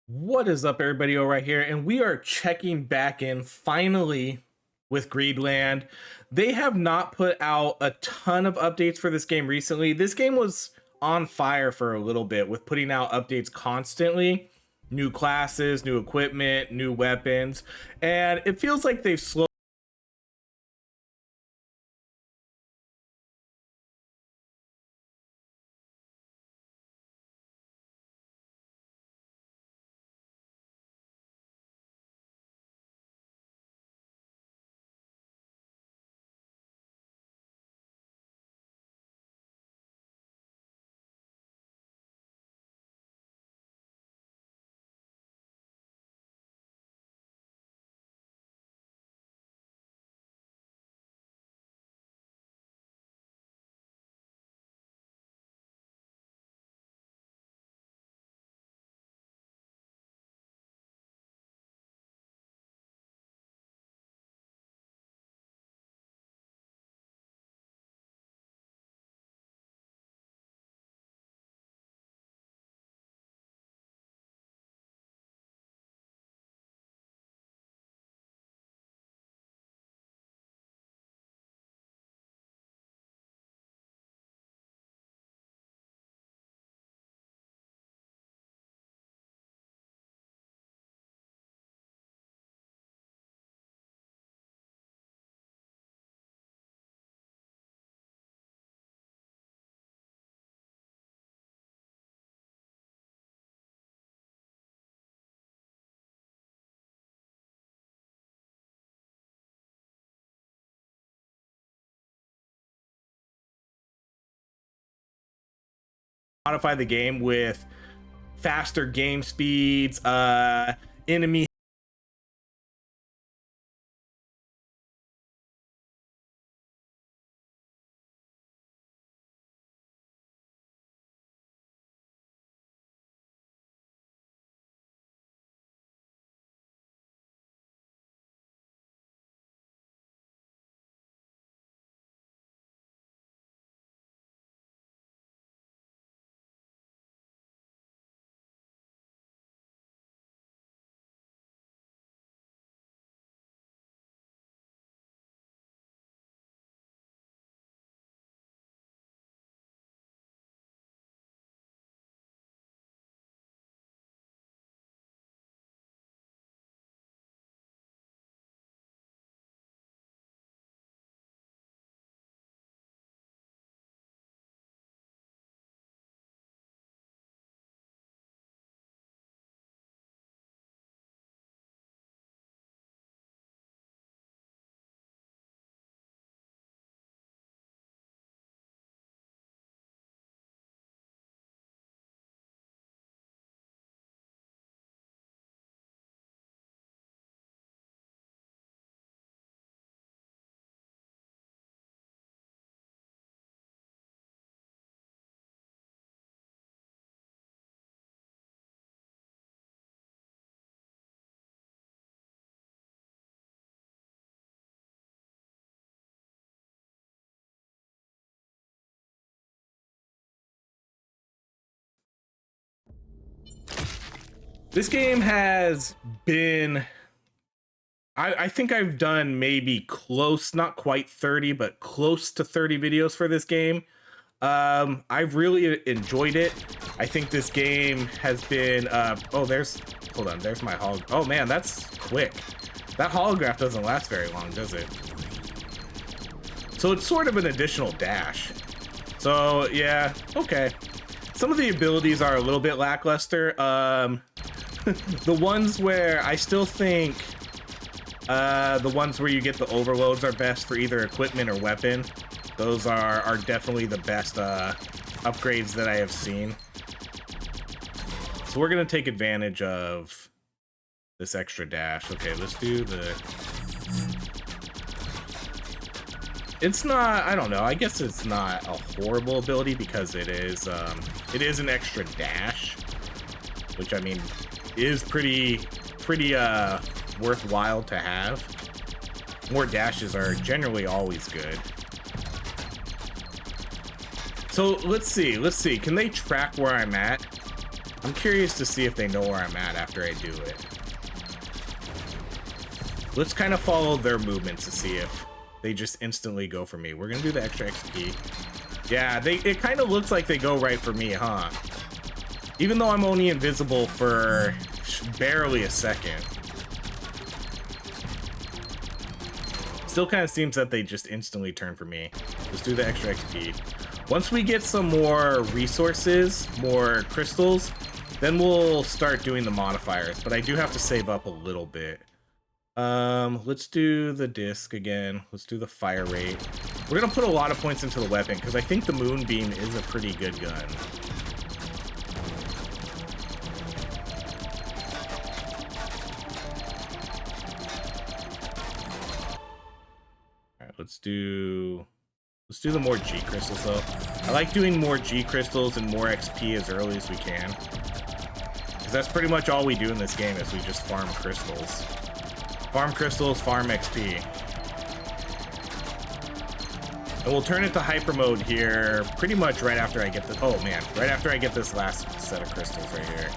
What is up, everybody? Right here, and we are checking back in finally with Greedland. They have not put out a ton of updates for this game recently. This game was on fire for a little bit with putting out updates constantly, new classes, new equipment, new weapons, and it feels like they've slowly modify the game with faster game speeds, enemy This game has been, I think I've done maybe close, not quite 30, but close to 30 videos for this game. I've really enjoyed it. I think this game has been, hold on, there's my oh man, that's quick. That holograph doesn't last very long, does it? So it's sort of an additional dash. So yeah, okay. Some of the abilities are a little bit lackluster. The ones where I still think the ones where you get the overloads are best for either equipment or weapon. Those are definitely the best upgrades that I have seen. So we're gonna take advantage of this extra dash. Okay, let's do the... It's not, I don't know, I guess it's not a horrible ability because it is an extra dash, which I mean is pretty worthwhile to have. More dashes are generally always good. So let's see, can they track where I'm at? I'm curious to see if they know where I'm at after I do it. Let's kind of follow their movements to see if they just instantly go for me. We're gonna do the extra XP. Yeah, it kind of looks like they go right for me, huh? Even though I'm only invisible for barely a second. Still kind of seems that they just instantly turn for me. Let's do the extra XP. Once we get some more resources, more crystals, then we'll start doing the modifiers. But I do have to save up a little bit. Let's do the disc again. Let's do the fire rate. We're gonna put a lot of points into the weapon because I think the moonbeam is a pretty good gun. All right, let's do the more G crystals though. I like doing more G crystals and more XP as early as we can. Because that's pretty much all we do in this game is we just farm crystals. Farm crystals, farm XP. And we'll turn it to hyper mode here pretty much right after I get the, oh man, right after I get this last set of crystals right here.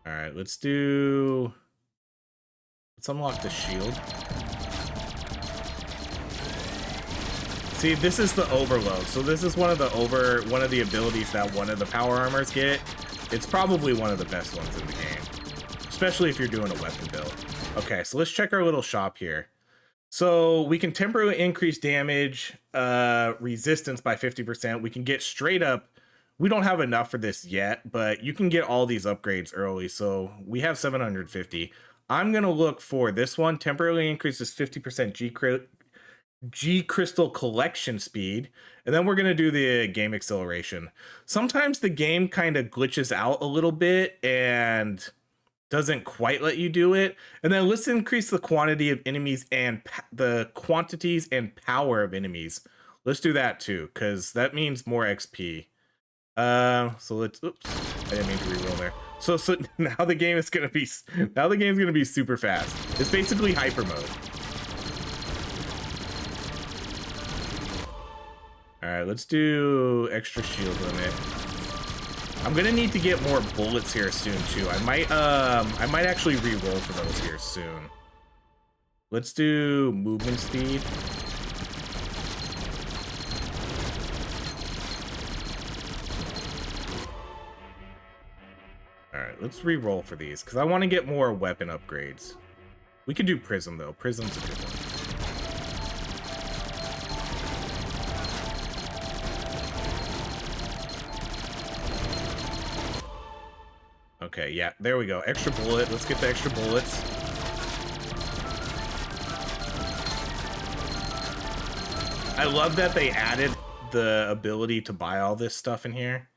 All right, let's unlock the shield. See, this is the overload. So this is one of the abilities that one of the power armors get. It's probably one of the best ones in the game. Especially if you're doing a weapon build. Okay, so let's check our little shop here. So we can temporarily increase damage, resistance by 50%. We can get straight up. We don't have enough for this yet, but you can get all these upgrades early. So we have 750. I'm going to look for this one. Temporarily increases 50% G crystal collection speed. And then we're going to do the game acceleration. Sometimes the game kind of glitches out a little bit and doesn't quite let you do it. And then let's increase the quantity of enemies and the quantities and power of enemies. Let's do that too, because that means more XP. So let's, oops, I didn't mean to reroll there. So now the game is gonna be super fast. It's basically hyper mode. All right, let's do extra shield limit. I'm gonna need to get more bullets here soon too. I might actually re-roll for those here soon. Let's do movement speed. All right, let's re-roll for these because I want to get more weapon upgrades. We could do prism though. Prism's a good one. Okay, yeah, there we go. Extra bullet. Let's get the extra bullets. I love that they added the ability to buy all this stuff in here.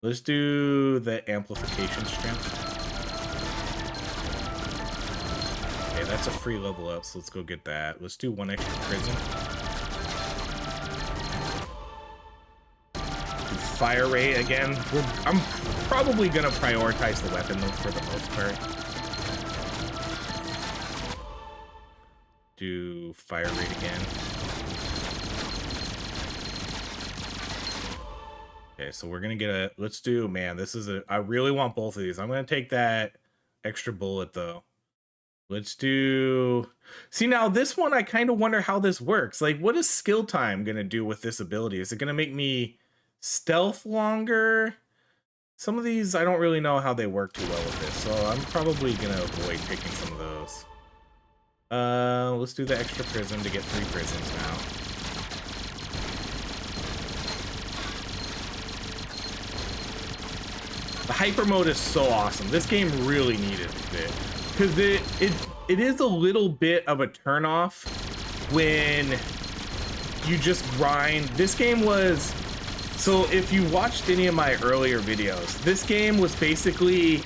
Let's do the amplification strength. Okay, that's a free level up, so let's go get that. Let's do one extra prism. Fire rate again. I'm probably gonna prioritize the weapon though for the most part. Do fire rate again. Okay, so we're gonna get a, let's do, man, this is a, I really want both of these. I'm gonna take that extra bullet though. Let's do, see now this one I kind of wonder how this works. Like what is skill time gonna do with this ability? Is it gonna make me stealth longer? Some of these I don't really know how they work too well with this, so I'm probably gonna avoid picking some of those. Let's do the extra prism to get 3 prisms now. The hyper mode is so awesome. This game really needed it because it is a little bit of a turnoff when you just grind. This game was, so if you watched any of my earlier videos, this game was basically,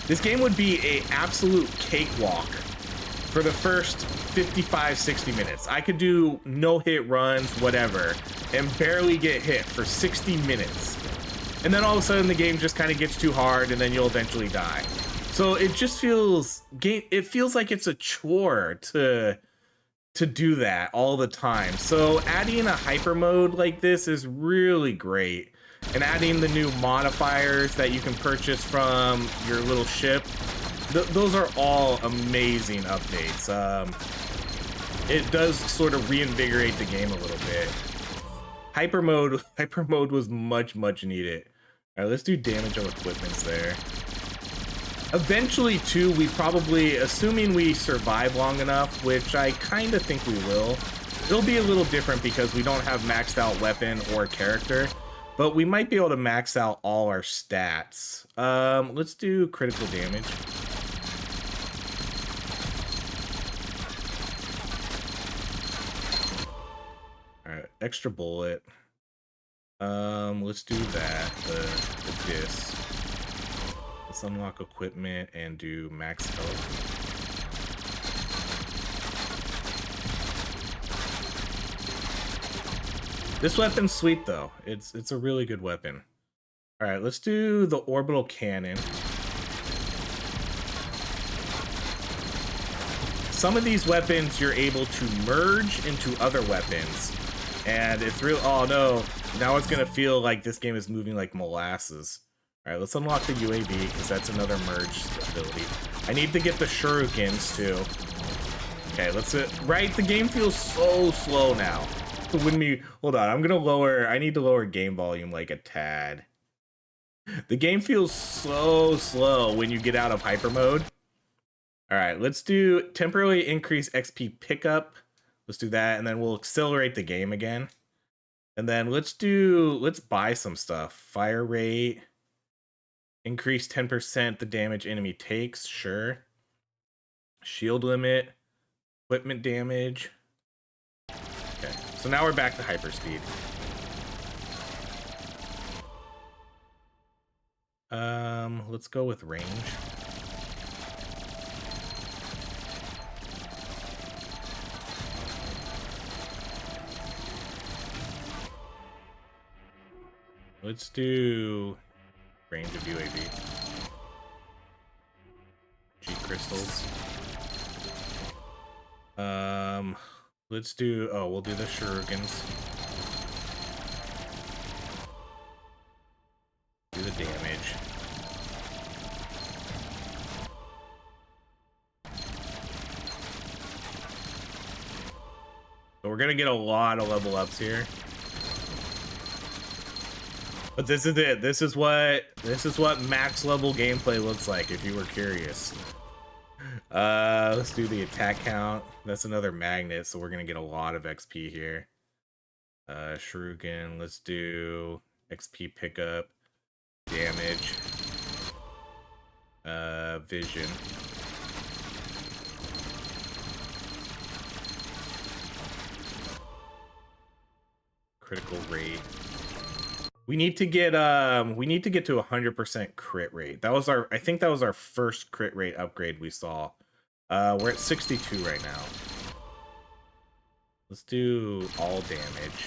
this game would be a absolute cakewalk for the first 55, 60 minutes. I could do no hit runs, whatever, and barely get hit for 60 minutes. And then all of a sudden the game just kind of gets too hard and then you'll eventually die. So it just feels, it feels like it's a chore to do that all the time. So adding a hyper mode like this is really great. and adding the new modifiers that you can purchase from your little ship. Those are all amazing updates. It does sort of reinvigorate the game a little bit. Hyper mode was much needed. All right, let's do damage on equipments there. Eventually, too, we probably, assuming we survive long enough, which I kind of think we will, it'll be a little different because we don't have maxed out weapon or character, but we might be able to max out all our stats. Let's do critical damage. All right, extra bullet. Let's do that. The disc. Let's unlock equipment and do max health. This weapon's sweet though. It's a really good weapon. All right, let's do the orbital cannon. Some of these weapons you're able to merge into other weapons, and it's real. Oh no! Now it's gonna feel like this game is moving like molasses. All right, let's unlock the UAV because that's another merge ability. I need to get the shurikens too. Okay, let's right. The game feels so slow now. Hold on, I'm gonna lower. I need to lower game volume like a tad. The game feels so slow when you get out of hyper mode. All right, let's do temporarily increase XP pickup. Let's do that, and then we'll accelerate the game again. And then let's buy some stuff. Fire rate. Increase 10% the damage enemy takes, sure. Shield limit, equipment damage. Okay, so now we're back to hyperspeed. Let's go with range. Let's do range of UAV. G crystals. Let's do, we'll do the shurikens. Do the damage. So we're gonna get a lot of level ups here. But this is it. This is what max level gameplay looks like, if you were curious. Let's do the attack count. That's another magnet, so we're gonna get a lot of XP here. Shuriken, let's do XP pickup, damage, vision. Critical rate. We need to get to 100% crit rate. That was I think that was our first crit rate upgrade we saw. We're at 62 right now. Let's do all damage.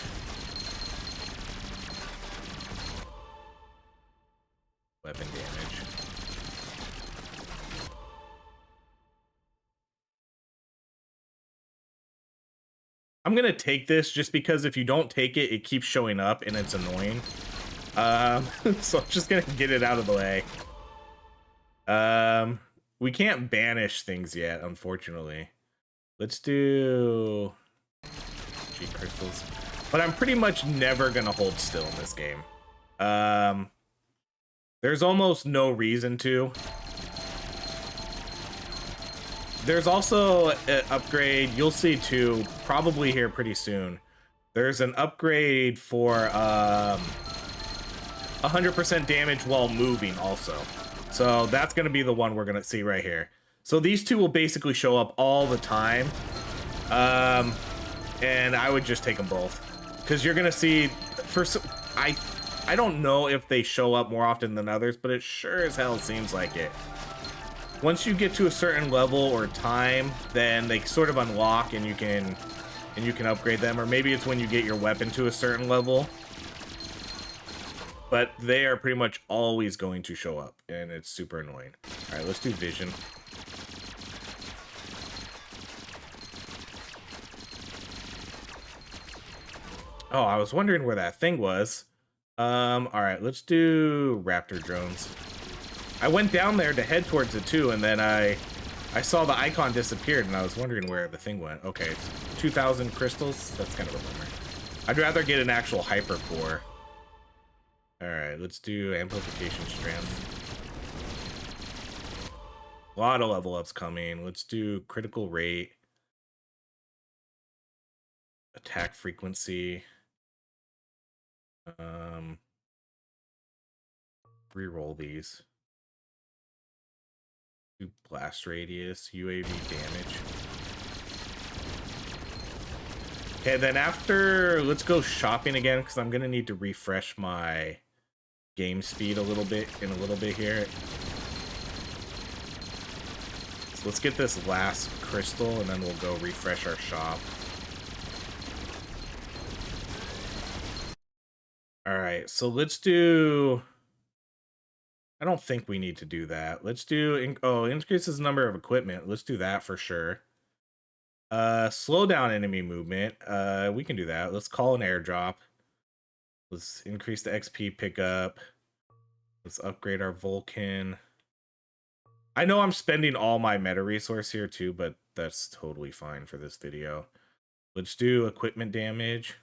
Weapon damage. I'm gonna take this just because if you don't take it, it keeps showing up and it's annoying. So I'm just gonna get it out of the way. We can't banish things yet, unfortunately. Let's do G crystals. But I'm pretty much never gonna hold still in this game. There's almost no reason to. There's also an upgrade, you'll see too, probably here pretty soon. There's an upgrade for 100% damage while moving also. So that's going to be the one we're going to see right here. So these two will basically show up all the time. And I would just take them both. Because you're going to see, I don't know if they show up more often than others, but it sure as hell seems like it. Once you get to a certain level or time, then they sort of unlock and you can upgrade them, or maybe it's when you get your weapon to a certain level. But they are pretty much always going to show up, and it's super annoying. All right, let's do vision. Oh, I was wondering where that thing was. All right, let's do raptor drones. I went down there to head towards it too, and then I saw the icon disappeared, and I was wondering where the thing went. Okay, it's 2,000 crystals. That's kind of a bummer. I'd rather get an actual hyper core. All right, let's do amplification strength. A lot of level ups coming. Let's do critical rate, attack frequency. Reroll these. Do blast radius, UAV damage. Okay, then after, let's go shopping again, because I'm gonna need to refresh my game speed a little bit here. So let's get this last crystal, and then we'll go refresh our shop. All right, so let's do... I don't think we need to do that. Let's do... increases the number of equipment. Let's do that for sure. Slow down enemy movement. We can do that. Let's call an airdrop. Let's increase the XP pickup. Let's upgrade our Vulcan. I know I'm spending all my meta resource here too, but that's totally fine for this video. Let's do equipment damage.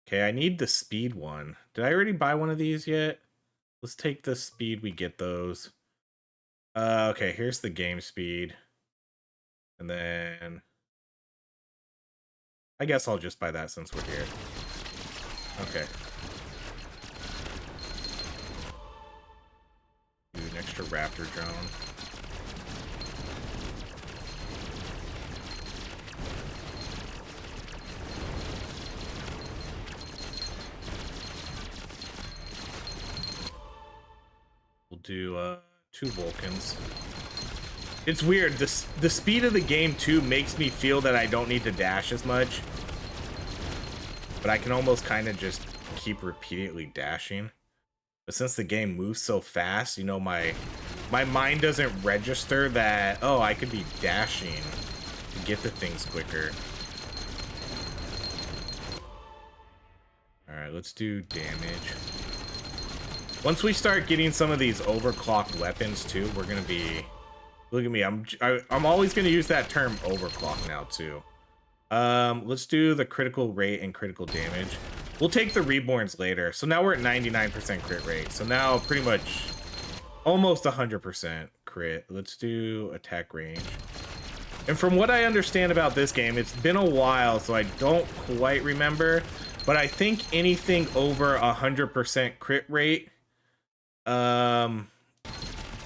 Okay, I need the speed one. Did I already buy one of these yet? Let's take the speed we get those. Okay, here's the game speed. And then I guess I'll just buy that since we're here. Okay. Do an extra raptor drone. We'll do 2 Vulcans. It's weird, the speed of the game too makes me feel that I don't need to dash as much. But I can almost kind of just keep repeatedly dashing. But since the game moves so fast, you know, my mind doesn't register that, oh, I could be dashing to get to things quicker. Alright, let's do damage. Once we start getting some of these overclocked weapons too, we're gonna be... Look at me, I'm always gonna use that term overclock now too. Let's do the critical rate and critical damage. We'll take the reborns later. So now we're at 99% crit rate. So now pretty much almost 100% crit. Let's do attack range. And from what I understand about this game, it's been a while, so I don't quite remember. But I think anything over 100% crit rate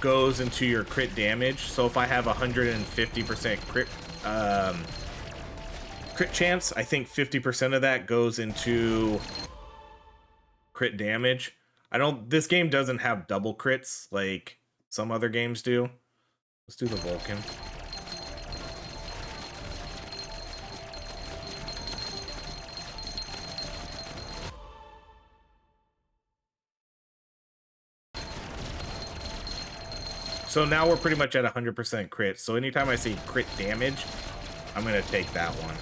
goes into your crit damage. So if I have 150% crit chance, I think 50% of that goes into crit damage. This game doesn't have double crits like some other games do. Let's do the Vulcan. So now we're pretty much at 100% crit. So anytime I see crit damage, I'm going to take that one.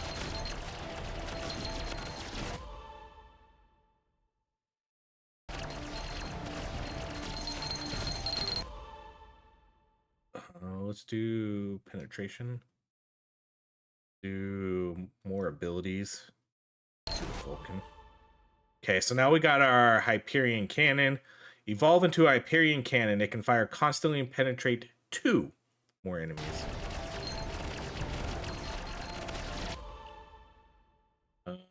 Let's do penetration. Do more abilities. Let's do the Vulcan. Okay, so now we got our Hyperion Cannon. Evolve into a Hyperion Cannon. It can fire constantly and penetrate 2 more enemies.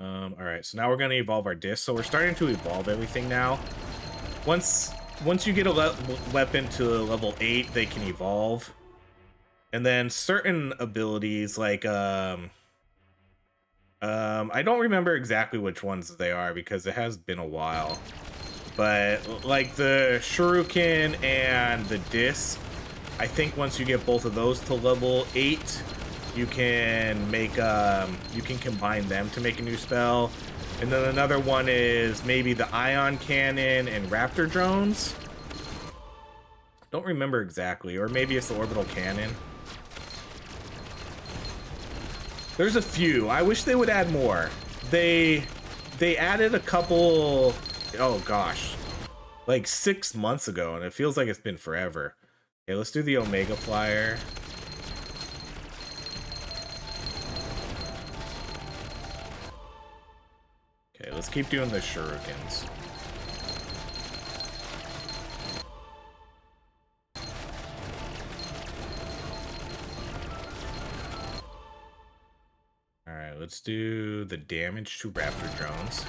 Alright, so now we're going to evolve our disc. So we're starting to evolve everything now. Once you get a weapon to level 8, they can evolve. And then certain abilities, like, I don't remember exactly which ones they are because it has been a while. But like the Shuriken and the disc, I think once you get both of those to level 8, you can make you can combine them to make a new spell. And then another one is maybe the ion cannon and raptor drones. Don't remember exactly, or maybe it's the orbital cannon. There's a few. I wish they would add more. They added a couple Oh gosh, like 6 months ago, and it feels like it's been forever. Okay, let's do the Omega Flyer. Okay, let's keep doing the shurikens. Alright, let's do the damage to raptor drones.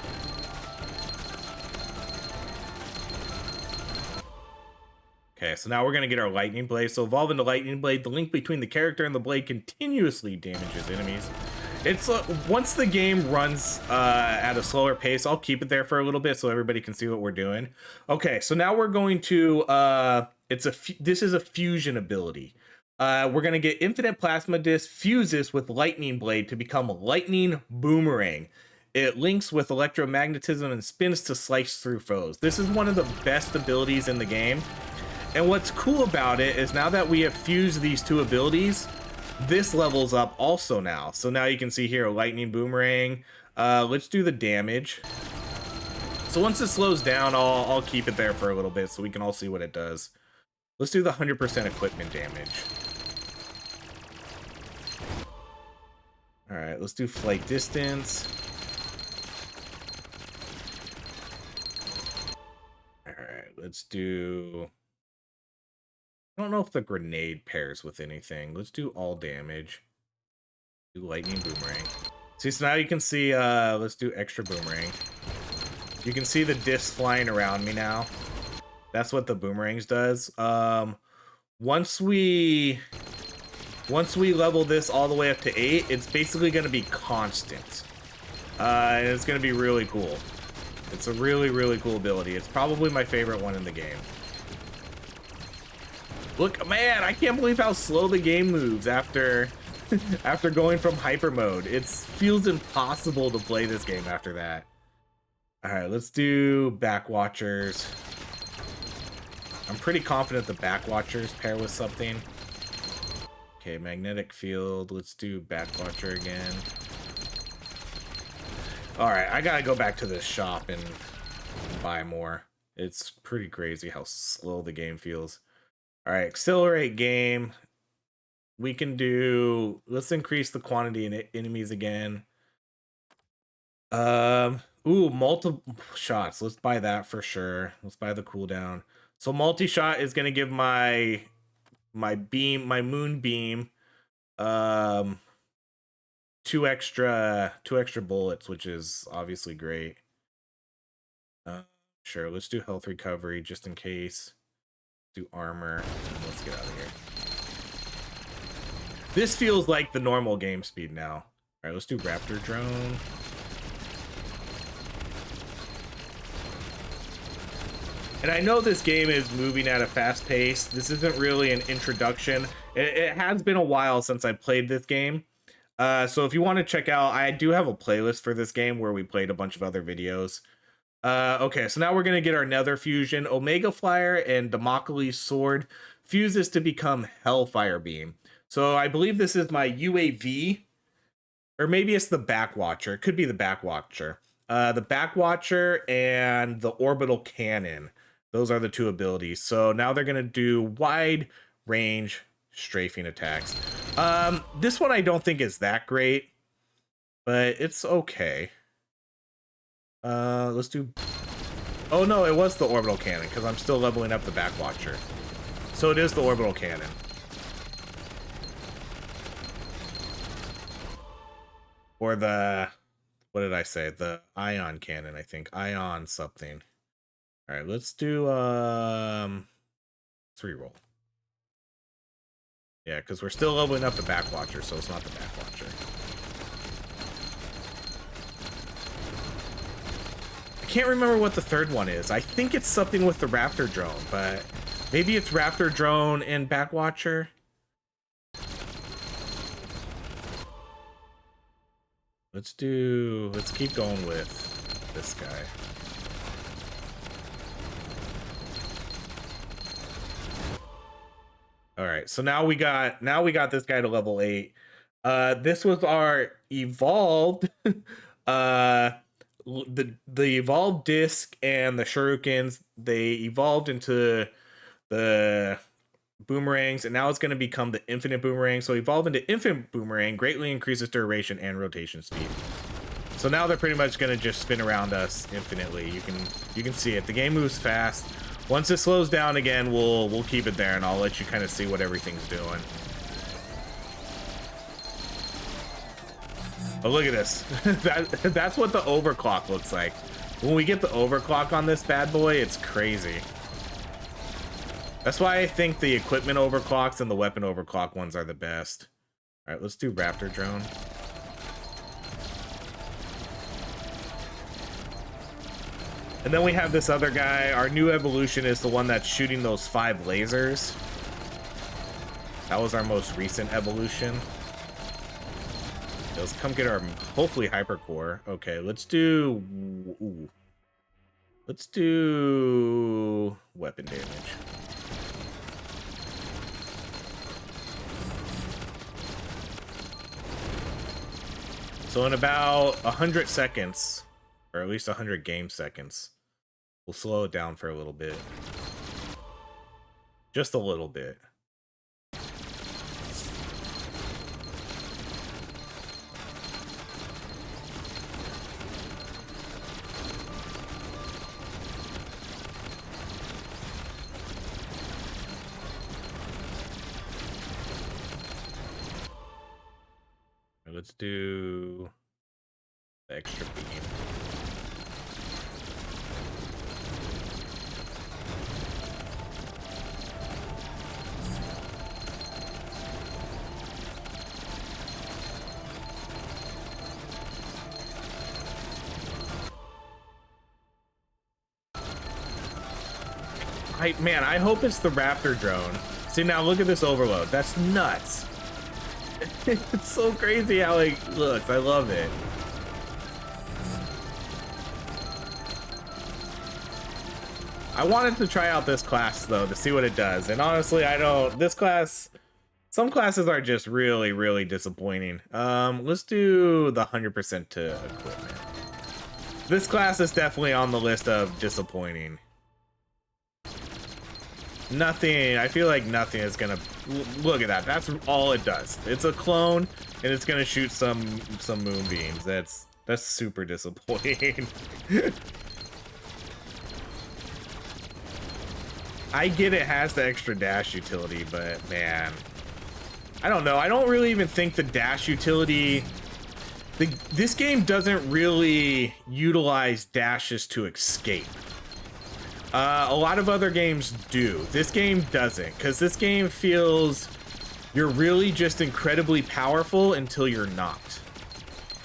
Okay, so now we're going to get our lightning blade. So evolve into lightning blade. The link between the character and the blade continuously damages enemies. It's once the game runs at a slower pace, I'll keep it there for a little bit so everybody can see what we're doing. Okay, so now we're going to this is a fusion ability. We're gonna get infinite plasma disc, fuses with lightning blade to become lightning boomerang. It links with electromagnetism and spins to slice through foes. This is one of the best abilities in the game. And what's cool about it is now that we have fused these two abilities, this levels up also now. So now you can see here, lightning boomerang. Let's do the damage. So once it slows down, I'll keep it there for a little bit so we can all see what it does. Let's do the 100% equipment damage. All right, let's do flight distance. All right, let's do... I don't know if the grenade pairs with anything. Let's do all damage. Do lightning boomerang. See, so now you can see, let's do extra boomerang. You can see the discs flying around me now. That's what the boomerangs does. Once we level this all the way up to 8, it's basically going to be constant. And it's going to be really cool. It's a really, really cool ability. It's probably my favorite one in the game. Look, man, I can't believe how slow the game moves after after going from hyper mode. It feels impossible to play this game after that. All right, let's do Backwatchers. I'm pretty confident the Backwatchers pair with something. Okay, magnetic field. Let's do Backwatcher again. All right, I gotta go back to this shop and buy more. It's pretty crazy how slow the game feels. All right, accelerate game. We can do, let's increase the quantity in enemies again. Ooh, multiple shots. Let's buy that for sure. Let's buy the cooldown. So multi-shot is gonna give my moon beam, two extra bullets, which is obviously great. Sure, let's do health recovery just in case. Do armor. Let's get out of here. This feels like the normal game speed now. All right, let's do raptor drone. And I know this game is moving at a fast pace. This isn't really an introduction. It has been a while since I played this game. So if you want to check out, I do have a playlist for this game where we played a bunch of other videos. Okay, so now we're going to get our Nether Fusion. Omega Flyer and Damocles Sword fuses to become Hellfire Beam. So I believe this is my UAV, or maybe it's the Backwatcher. It could be the Backwatcher. The Backwatcher and the Orbital Cannon. Those are the two abilities. So now they're going to do wide range strafing attacks. This one I don't think is that great, but it's okay. Let's do... Oh no, it was the Orbital Cannon, because I'm still leveling up the Backwatcher. So it is the Orbital Cannon. Or the... What did I say? The Ion Cannon, I think. Ion something. Alright, let's do, let's reroll. Yeah, because we're still leveling up the Backwatcher, so it's not the Backwatcher. I can't remember what the third one is. I think it's something with the Raptor drone, but maybe it's Raptor drone and Backwatcher. Let's keep going with this guy. All right, so now we got this guy to level 8. This was our evolved the evolved disc and the shurikens, they evolved into the boomerangs, and now it's going to become the infinite boomerang. So evolve into infinite boomerang greatly increases duration and rotation speed. So now they're pretty much going to just spin around us infinitely. You can see it. The game moves fast. Once it slows down again, we'll keep it there, and I'll let you kind of see what everything's doing. But look at this. That's what the overclock looks like. When we get the overclock on this bad boy, it's crazy. That's why I think the equipment overclocks and the weapon overclock ones are the best. All right, let's do Raptor Drone. And then we have this other guy. Our new evolution is the one that's shooting those 5 lasers. That was our most recent evolution. Let's come get our, hopefully, hypercore. Okay, let's do... Ooh. Let's do weapon damage. So in about 100 seconds, or at least 100 game seconds, we'll slow it down for a little bit. Just a little bit. Let's do the extra beam. Man, I hope it's the Raptor drone. See, now look at this overload. That's nuts. It's so crazy how it looks. I love it. I wanted to try out this class though to see what it does, and honestly, I don't. This class, some classes are just really, really disappointing. Let's do the 100% to equipment. This class is definitely on the list of disappointing. Nothing, I feel like nothing is gonna, look at that, that's all it does. It's a clone, and it's gonna shoot some moonbeams. That's super disappointing. I get it has the extra dash utility, but man, I don't know. I don't really even think the dash utility, this game doesn't really utilize dashes to escape. A lot of other games do. This game doesn't, because this game feels you're really just incredibly powerful until you're not.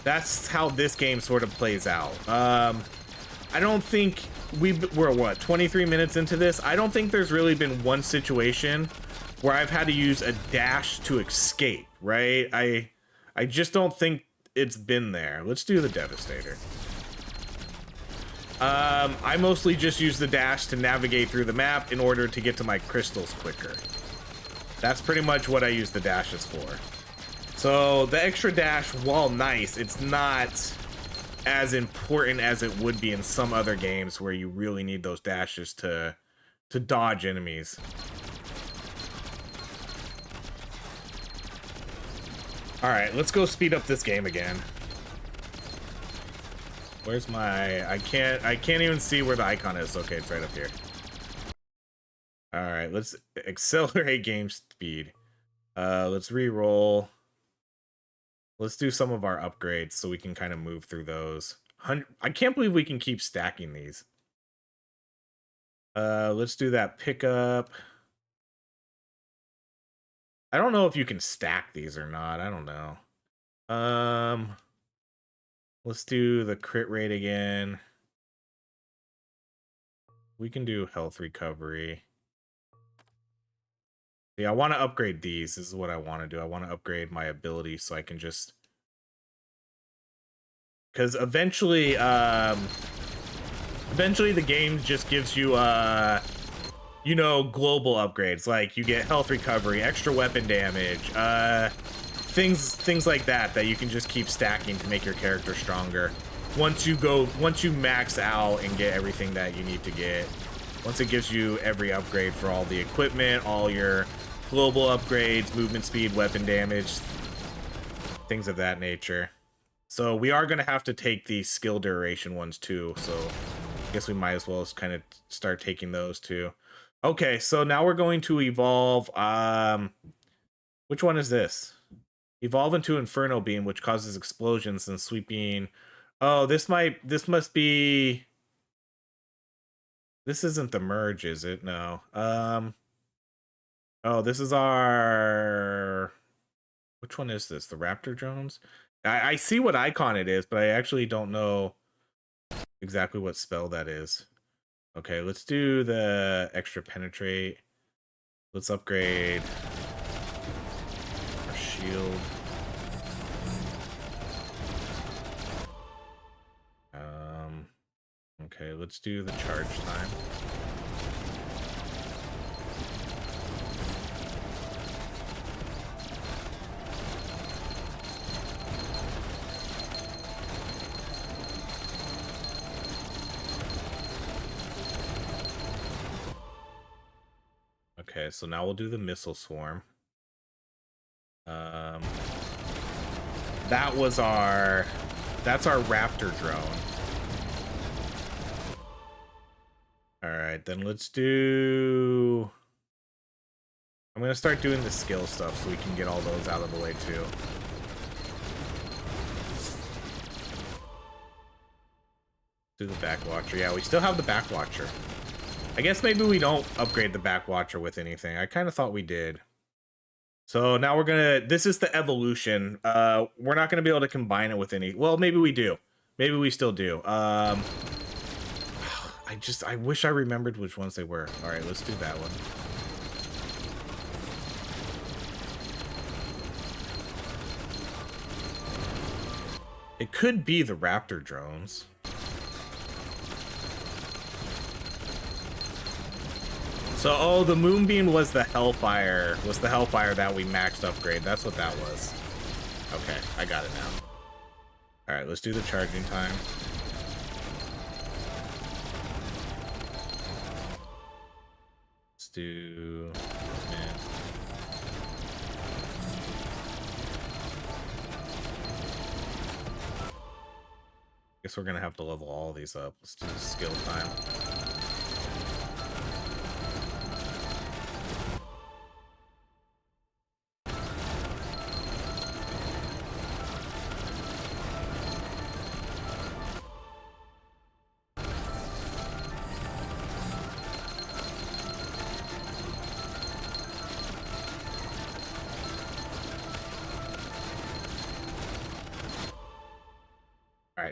That's how this game sort of plays out. I don't think we're what, 23 minutes into this? I don't think there's really been one situation where I've had to use a dash to escape, right? I just don't think it's been there. Let's do the Devastator. I mostly just use the dash to navigate through the map in order to get to my crystals quicker. That's pretty much what I use the dashes for. So the extra dash, while nice, it's not as important as it would be in some other games where you really need those dashes to dodge enemies. All right, let's go speed up this game again. Where's my, I can't even see where the icon is. Okay, it's right up here. All right, let's accelerate game speed. Let's re-roll. Let's do some of our upgrades so we can kind of move through those. I can't believe we can keep stacking these. Let's do that pickup. I don't know if you can stack these or not. I don't know. Let's do the crit rate again. We can do health recovery. Yeah, I want to upgrade these. This is what I want to do. I want to upgrade my ability so I can just... Because eventually the game just gives you, you know, global upgrades. Like, you get health recovery, extra weapon damage, things like that you can just keep stacking to make your character stronger. once you max out and get everything that you need to get. Once it gives you every upgrade for all the equipment, all your global upgrades, movement speed, weapon damage, things of that nature. So we are going to have to take the skill duration ones too. So I guess we might as well kind of start taking those too. Okay, so now we're going to evolve. Which one is this? Evolve into Inferno Beam, which causes explosions and sweeping. Oh, this must be. This isn't the merge, is it? No. Oh, this is our. Which one is this? The Raptor drones? I see what icon it is, but I actually don't know exactly what spell that is. Okay, let's do the extra penetrate. Let's upgrade our shield. Okay, let's do the charge time. Okay, so now we'll do the missile swarm. That's our Raptor drone. All right, then let's do. I'm gonna start doing the skill stuff so we can get all those out of the way too. Do the Backwatcher. Yeah, we still have the Backwatcher. I guess maybe we don't upgrade the Backwatcher with anything. I kind of thought we did. So now we're gonna. This is the evolution. We're not gonna be able to combine it with any. Well, maybe we do. Maybe we still do. I wish I remembered which ones they were. All right, let's do that one. It could be the Raptor drones. So, oh, the Moonbeam was the Hellfire. Was the Hellfire that we maxed upgrade. That's what that was. Okay, I got it now. All right, let's do the charging time. Let's do... Man. Guess we're gonna have to level all these up. Let's do skill time.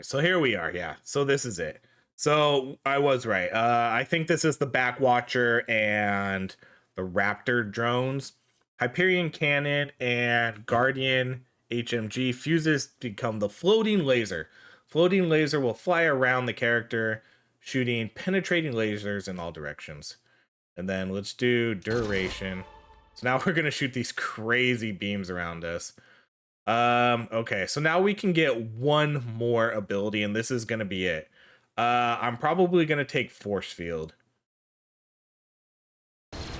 So here we are. Yeah, so this is it. So I was right. I think this is the Backwatcher and the Raptor drones. Hyperion Cannon and Guardian HMG fuses to become the floating laser. Floating laser will fly around the character, shooting penetrating lasers in all directions. And then let's do duration. So now we're gonna shoot these crazy beams around us. Okay, so now we can get one more ability, and this is gonna be it. I'm probably gonna take Force Field.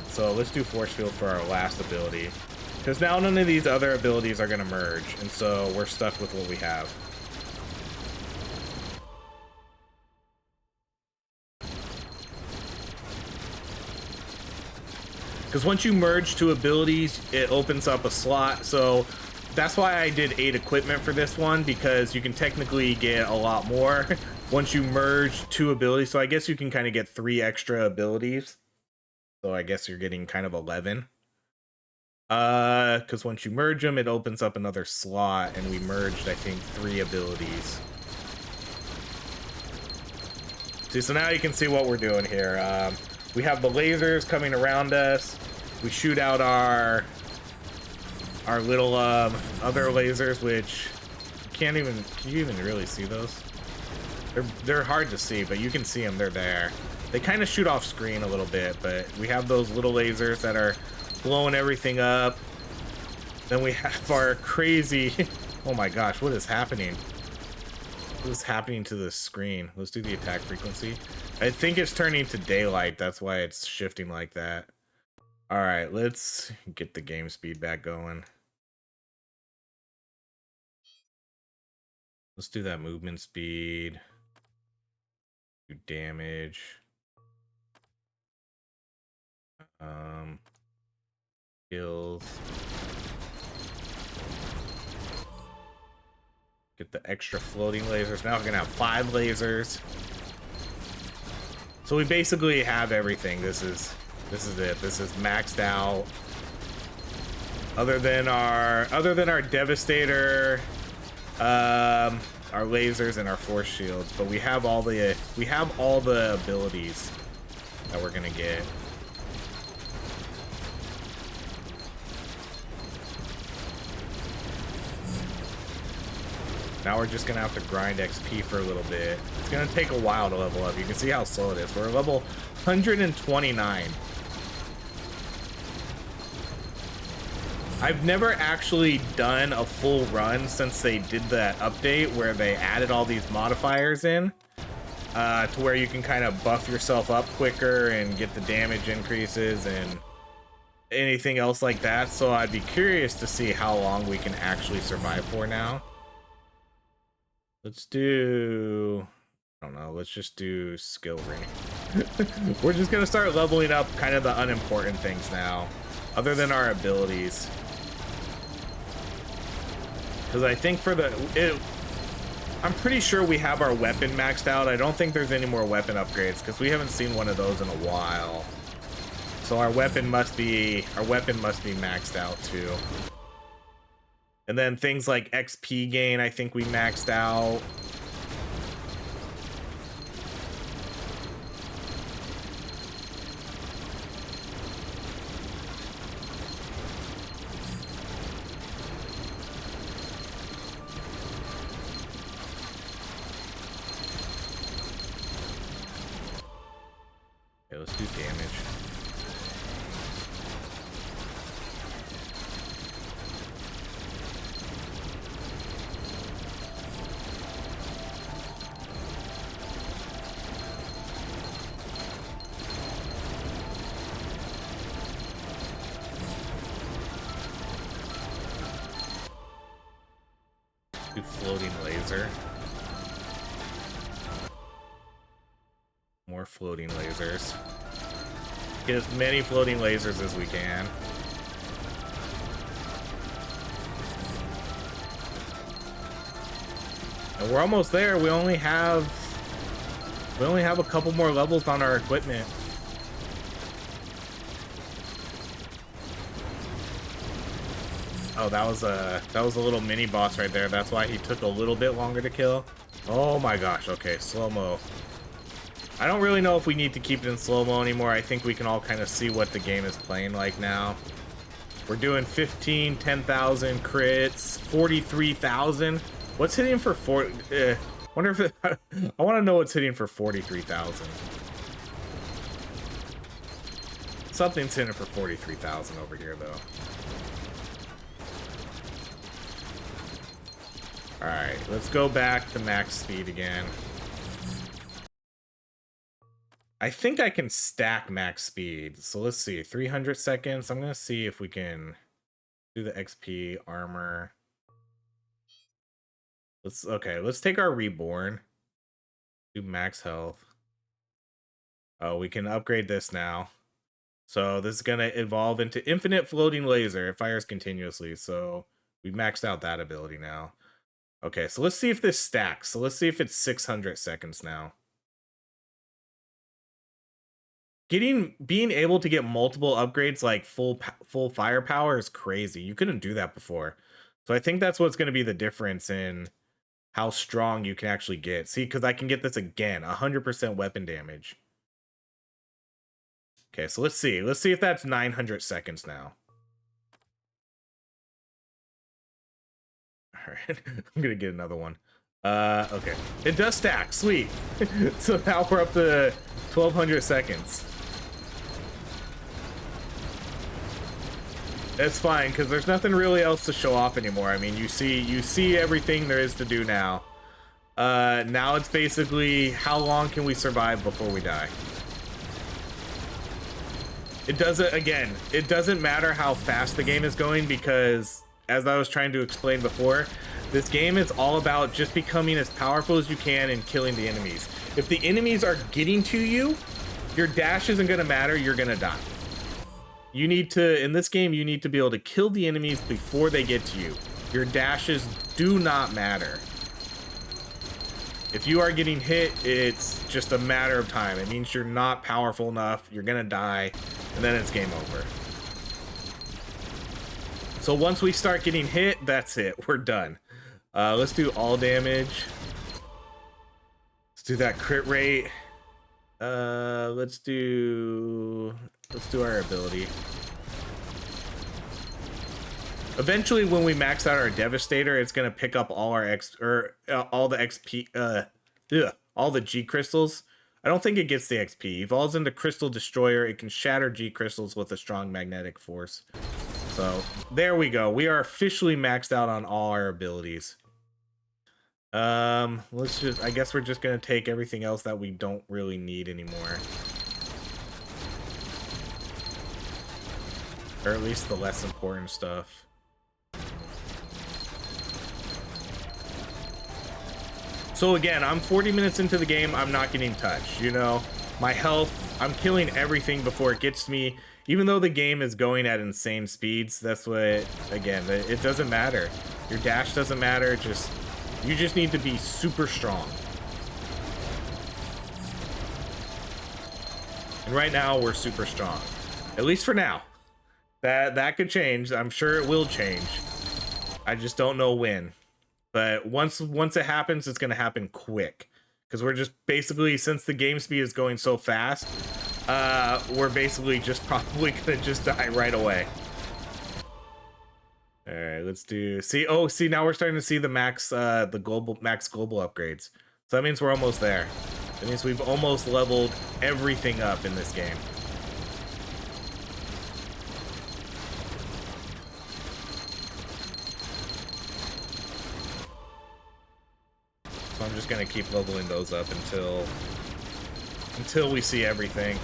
So let's do Force Field for our last ability. Because now none of these other abilities are gonna merge, and so we're stuck with what we have. Because once you merge two abilities, it opens up a slot, so that's why I did 8 equipment for this one, because you can technically get a lot more once you merge 2 abilities. So I guess you can kind of get 3 extra abilities. So I guess you're getting kind of 11. Because once you merge them, it opens up another slot, and we merged, I think, 3 abilities. See, so now you can see what we're doing here. We have the lasers coming around us. We shoot out our little other lasers, which can you even really see those? They're hard to see, but you can see them. They're there. They kind of shoot off screen a little bit, but we have those little lasers that are blowing everything up. Then we have our crazy... Oh my gosh, what is happening? What's happening to the screen? Let's do the attack frequency. I think it's turning to daylight. That's why it's shifting like that. All right, let's get the game speed back going. Let's do that movement speed. Do damage. Skills. Get the extra floating lasers. Now we're gonna have 5 lasers. So we basically have everything. This is it. This is maxed out. Other than our Devastator, our lasers and our force shields, but we have all the abilities that we're gonna get. Now we're just gonna have to grind XP for a little bit. It's gonna take a while to level up. You can see how slow it is. We're level 129. I've never actually done a full run since they did that update where they added all these modifiers in to where you can kind of buff yourself up quicker and get the damage increases and anything else like that. So I'd be curious to see how long we can actually survive for now. Let's do, I don't know, let's just do skill ring. We're just gonna start leveling up kind of the unimportant things now, other than our abilities. Because I think for I'm pretty sure we have our weapon maxed out. I don't think there's any more weapon upgrades because we haven't seen one of those in a while. So our weapon must be maxed out too. And then things like XP gain, I think we maxed out. Okay, let's do damage. Floating laser. More floating lasers. Get as many floating lasers as we can. And we're almost there. We only have a couple more levels on our equipment. Oh, that was a little mini boss right there. That's why he took a little bit longer to kill. Oh my gosh. Okay, slow-mo. I don't really know if we need to keep it in slow-mo anymore. I think we can all kind of see what the game is playing like now. We're doing 15, 10,000 crits, 43,000. What's hitting for wonder if I want to know what's hitting for 43,000. Something's hitting for 43,000 over here though. Alright, let's go back to max speed again. I think I can stack max speed. So let's see, 300 seconds. I'm going to see if we can do the XP armor. Let's take our reborn. Do max health. Oh, we can upgrade this now. So this is going to evolve into infinite floating laser. It fires continuously. So we maxed out that ability now. Okay, so let's see if this stacks. So let's see if it's 600 seconds now. Being able to get multiple upgrades like full firepower is crazy. You couldn't do that before. So I think that's what's going to be the difference in how strong you can actually get. See, because I can get this again, 100% weapon damage. Okay, so let's see. Let's see if that's 900 seconds now. All right, I'm going to get another one. Okay, it does stack. Sweet. So now we're up to 1,200 seconds. It's fine because there's nothing really else to show off anymore. I mean, you see everything there is to do now. Now it's basically how long can we survive before we die. It doesn't matter how fast the game is going, because as I was trying to explain before, this game is all about just becoming as powerful as you can and killing the enemies. If the enemies are getting to you, your dash isn't going to matter, you're going to die. You need to, in this game, you need to be able to kill the enemies before they get to you. Your dashes do not matter. If you are getting hit, it's just a matter of time. It means you're not powerful enough, you're going to die, and then it's game over. So once we start getting hit, that's it. We're done. Let's do all damage. Let's do that crit rate. Let's do our ability. Eventually, when we max out our Devastator, it's gonna pick up all our all the XP, all the G crystals. I don't think it gets the XP. Evolves into Crystal Destroyer. It can shatter G crystals with a strong magnetic force. So there we go. We are officially maxed out on all our abilities. Let's just, I guess we're just gonna take everything else that we don't really need anymore. Or at least the less important stuff. So again, I'm 40 minutes into the game, I'm not getting touched, you know? My health, I'm killing everything before it gets to me. Even though the game is going at insane speeds, that's what, again, it doesn't matter. Your dash doesn't matter, you just need to be super strong. And right now, we're super strong. At least for now. That could change. I'm sure it will change. I just don't know when. But once it happens, it's going to happen quick. Because we're just basically, since the game speed is going so fast, we're basically just probably going to just die right away. All right, let's do, see, now we're starting to see the max global upgrades. So that means we're almost there. That means we've almost leveled everything up in this game. So I'm just gonna keep leveling those up until we see everything.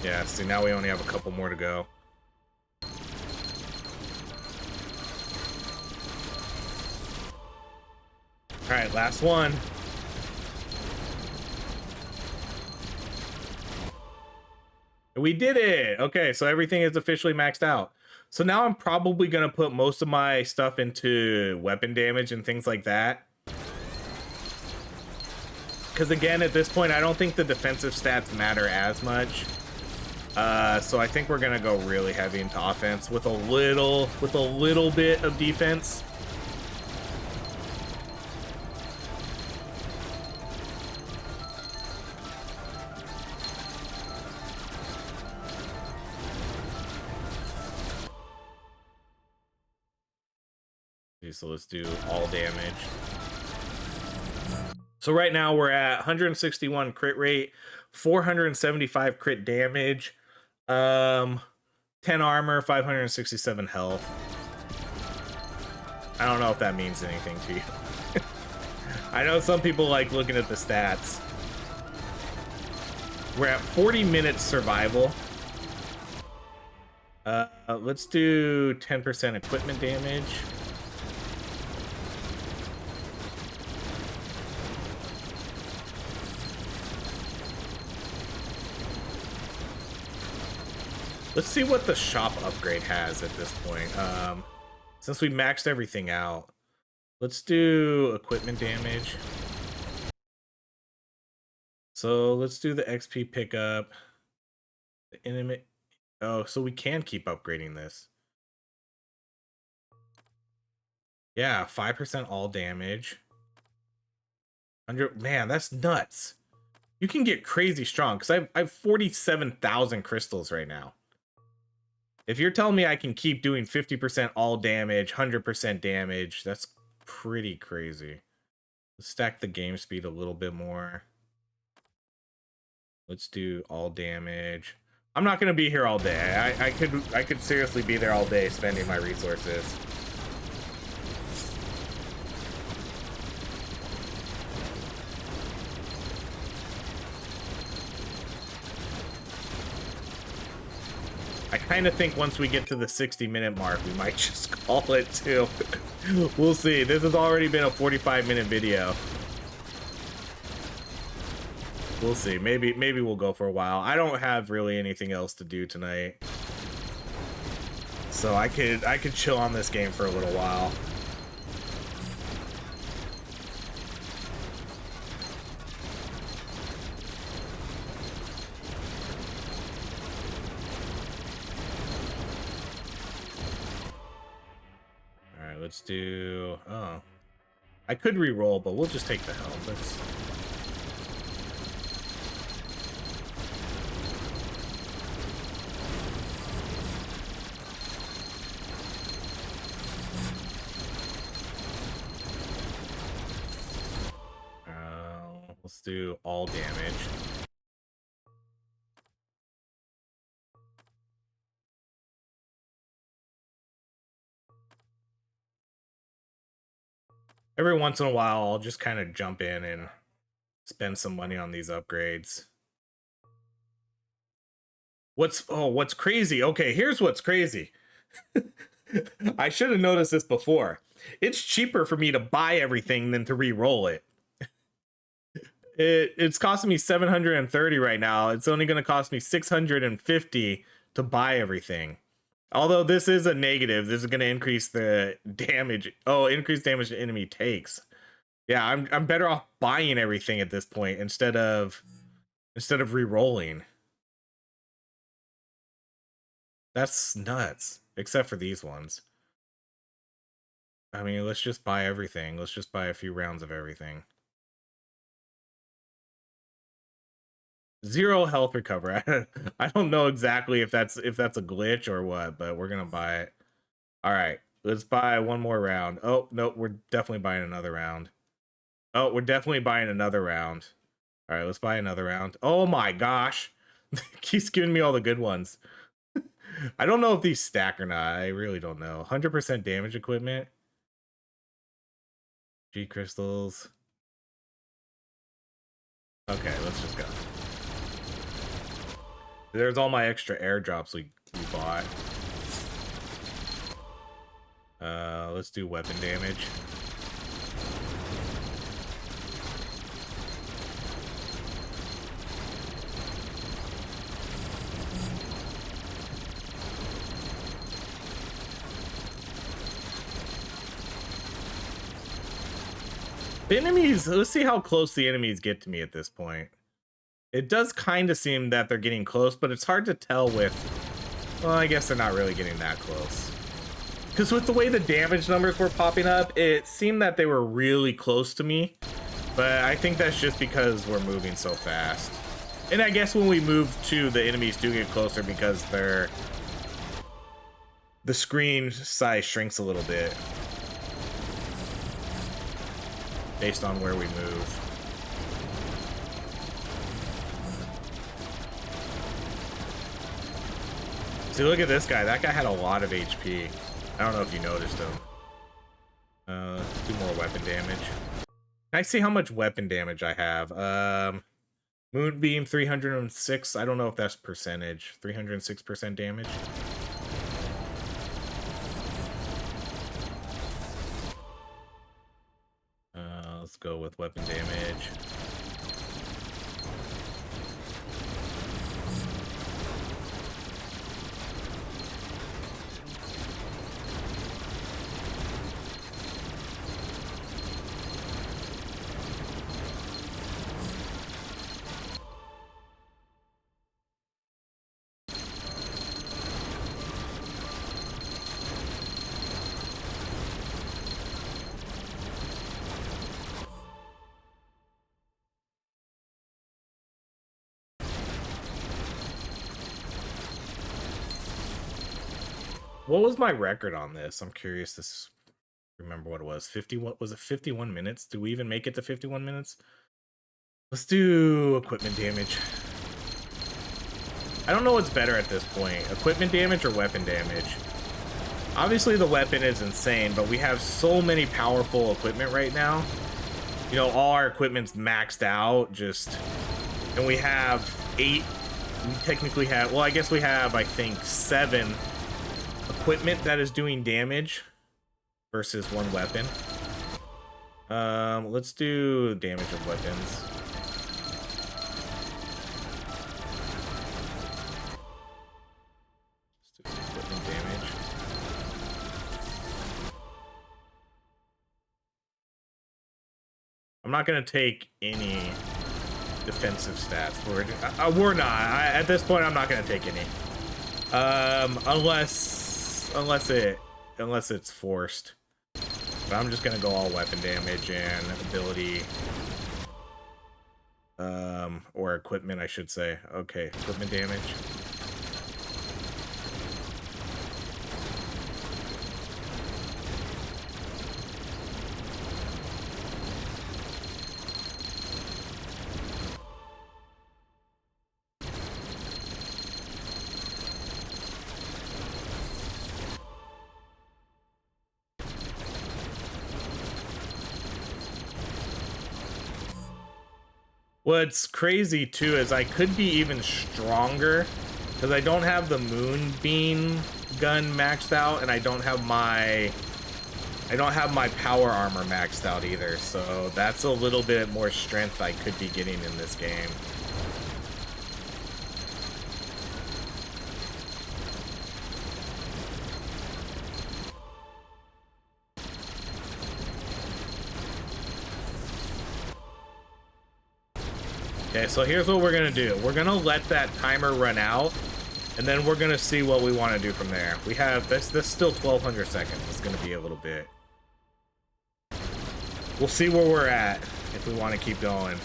Yeah, see, now we only have a couple more to go. All right, last one. We did it! Okay, so everything is officially maxed out. So now I'm probably gonna put most of my stuff into weapon damage and things like that. Because again, at this point, I don't think the defensive stats matter as much. So I think we're gonna go really heavy into offense with a little bit of defense. So let's do all damage. So right now we're at 161 crit rate, 475 crit damage, 10 armor, 567 health. I don't know if that means anything to you. I know some people like looking at the stats. We're at 40 minutes survival. Let's do 10% equipment damage. Let's see what the shop upgrade has at this point. Since we maxed everything out, let's do equipment damage. So let's do the XP pickup. The enemy. Oh, so we can keep upgrading this. Yeah, 5% all damage. 100. Man, that's nuts. You can get crazy strong because I have 47,000 crystals right now. If you're telling me I can keep doing 50% all damage, 100% damage, that's pretty crazy. Let's stack the game speed a little bit more. Let's do all damage. I'm not gonna be here all day. I could seriously be there all day spending my resources. I kind of think once we get to the 60-minute mark, we might just call it too. We'll see. This has already been a 45-minute video. We'll see. Maybe we'll go for a while. I don't have really anything else to do tonight, so I could chill on this game for a little while. All right, let's do. Oh, I could re-roll, but we'll just take the helm. Let's. Let's do all damage. Every once in a while, I'll just kind of jump in and spend some money on these upgrades. What's crazy? Okay, here's what's crazy. I should have noticed this before. It's cheaper for me to buy everything than to re-roll it. It's costing me 730 right now. It's only going to cost me 650 to buy everything. Although this is a negative, this is going to increase the damage. Oh, increase damage the enemy takes. Yeah, I'm better off buying everything at this point instead of re-rolling. That's nuts. Except for these ones. I mean, let's just buy everything. Let's just buy a few rounds of everything. 0 health recover. I don't know exactly if that's a glitch or what, but we're gonna buy it. All right, let's buy one more round. Oh no, we're definitely buying another round. Oh, we're definitely buying another round. All right, let's buy another round. Oh my gosh, keeps giving me all the good ones. I don't know if these stack or not. I really don't know. 100% damage equipment. G crystals. Okay, let's just go. There's all my extra airdrops we bought. Let's do weapon damage. The enemies, let's see how close the enemies get to me at this point. It does kind of seem that they're getting close, but it's hard to tell with... Well, I guess they're not really getting that close. Because with the way the damage numbers were popping up, it seemed that they were really close to me. But I think that's just because we're moving so fast. And I guess when we move to, the enemies do get closer because they're... The screen size shrinks a little bit. Based on where we move. See, look at this guy. That guy had a lot of HP. I don't know if you noticed him. Let's do more weapon damage. Can I see how much weapon damage I have? Moonbeam 306. I don't know if that's percentage. 306% damage. Let's go with weapon damage. What was my record on this? I'm curious to remember what it was. 50, what was it? 51 minutes? Do we even make it to 51 minutes? Let's do equipment damage. I don't know what's better at this point. Equipment damage or weapon damage? Obviously the weapon is insane, but we have so many powerful equipment right now. You know, all our equipment's maxed out, and we have 8 we technically have, well, I guess we have, I think, 7 equipment that is doing damage versus 1 weapon. Let's do damage of weapons. Let's do equipment damage. I'm not gonna take any defensive stats. We're not. At this point, I'm not gonna take any. Unless it's forced. But I'm just gonna go all weapon damage and ability, or equipment, I should say. Okay, equipment damage. What's crazy too is I could be even stronger because I don't have the moonbeam gun maxed out, and I don't have my power armor maxed out either. So that's a little bit more strength I could be getting in this game. Okay, so here's what we're gonna do. We're gonna let that timer run out, and then we're gonna see what we want to do from there. We have this still 1200 seconds. It's gonna be a little bit. We'll see where we're at if we want to keep going.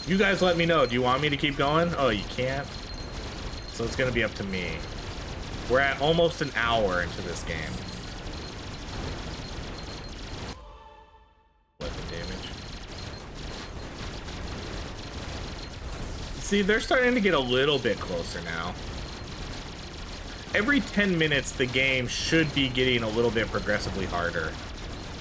You guys let me know. Do you want me to keep going? Oh, you can't? So it's gonna be up to me. We're at almost an hour into this game. Weapon damage. See, they're starting to get a little bit closer now. Every 10 minutes, the game should be getting a little bit progressively harder.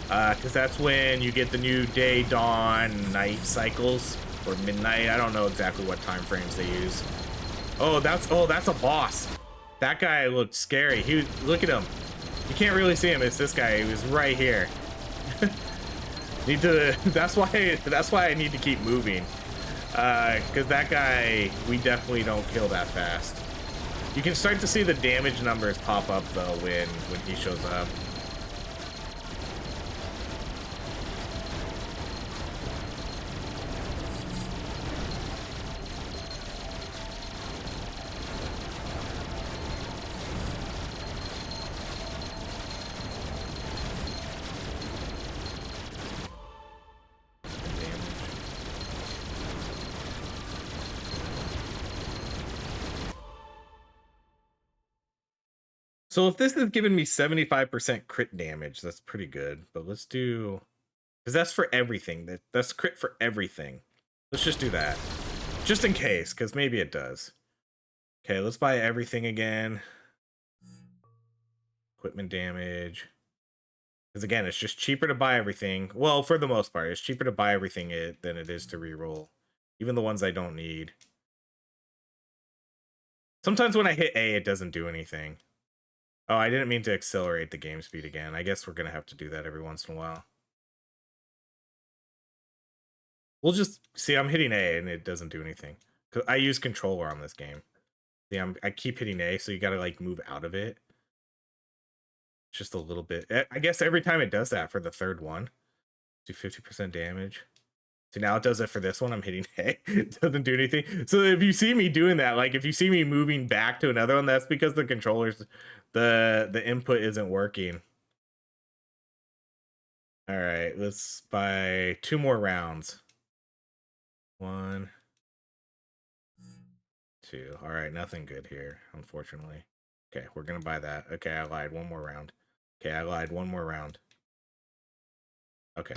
Because that's when you get the new day, dawn, night cycles. Or midnight. I don't know exactly what time frames they use. Oh, that's a boss. That guy looked scary. Look at him. You can't really see him. It's this guy. He was right here. That's why I need to keep moving. Because that guy, we definitely don't kill that fast. You can start to see the damage numbers pop up though when he shows up. So if this is giving me 75% crit damage, that's pretty good. But let's do, because that's for everything. That's crit for everything. Let's just do that, just in case, because maybe it does. Okay, let's buy everything again. Equipment damage. Because again, it's just cheaper to buy everything. Well, for the most part, it's cheaper to buy everything than it is to reroll, even the ones I don't need. Sometimes when I hit A, it doesn't do anything. Oh, I didn't mean to accelerate the game speed again. I guess we're going to have to do that every once in a while. We'll just see. I'm hitting A and it doesn't do anything. Cause I use controller on this game. See, I keep hitting A, so you got to like move out of it. Just a little bit. I guess every time it does that for the third one. Do 50% damage. So now it does it for this one. I'm hitting A. It doesn't do anything. So if you see me doing that, like if you see me moving back to another one, that's because the controllers, the input isn't working. All right, let's buy 2 more rounds. 1, 2. All right, nothing good here, unfortunately. Okay, we're gonna buy that. Okay, I lied. 1 more round. Okay, I lied. 1 more round. Okay.